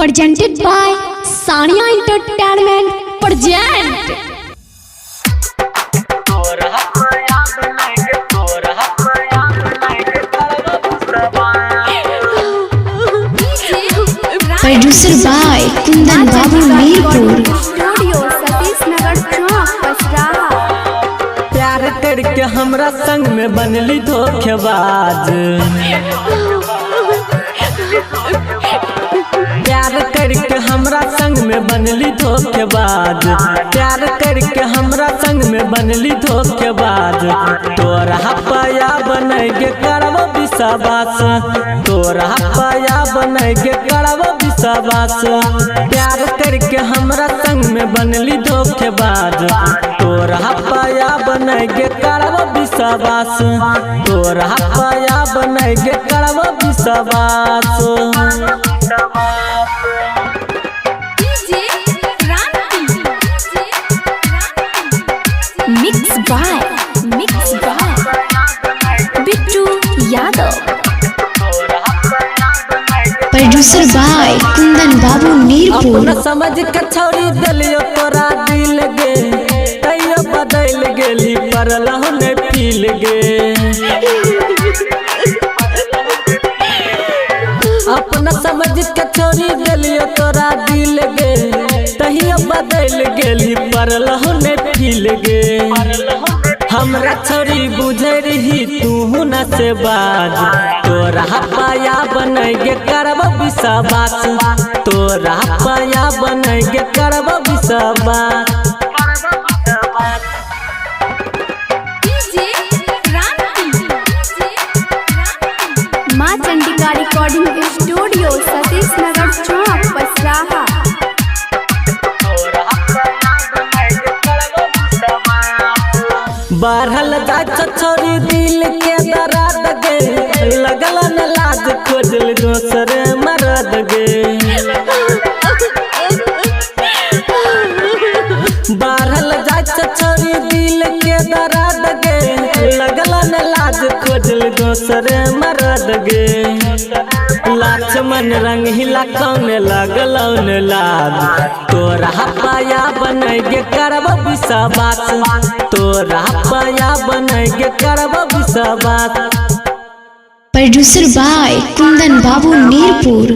presented by Sania Entertainment present producer by Kundan Babu Mirpur studio Satish नगर चौक पसराहा। प्यार करके हमरा संग में बनली धोखेबाज। प्यार करके हमरा संग में बनली धोखेबाज। प्यार करके हमरा संग में बनली धोखेबाज। तोरा पाया बनैगे करब विश्वास। तोरा पाया बनैगे करब विश्वास। प्यार करके हमरा संग में बनली धोखेबाज। तोरा पाया बनैगे करब विश्वास। तोरा पाया बनैगे करब विश्वास। mixed by Bittu Yadav producer by Kundan Babu Mirpur अपना समझ के छोड़ी दिलियो तोरा दिल गे। तैयो बदल गेली परलहु ने पील गे। अपना समझ के छोड़ी दिलियो तोरा दिल गे। तैयो बदल गेली परलहु ने पील गे। हमरा छोरी बुझे रही तू न से बाज। तोरा पाया बनैगे करब विश्वास। तोरा पाया बनैगे करब विश्वास। माँ चंडिका रिकॉर्डिंग स्टूडियो सतीश नगर चौक पसराहा। बढ़ल जात छोरी दिल के दर्द गे। लगल न लाज खोजल दोसर मरद गे। बढ़ल जात छोरी दिल के दर्द गे। लगल न लाज खोजल दोसर मरद गे। लाचमन रंग हिला कौन लगल लाज। तोरा पाया बनैगे करब विश्वास। तोरा पाया बनैगे करब विश्वास। producer by Kundan Babu Mirpur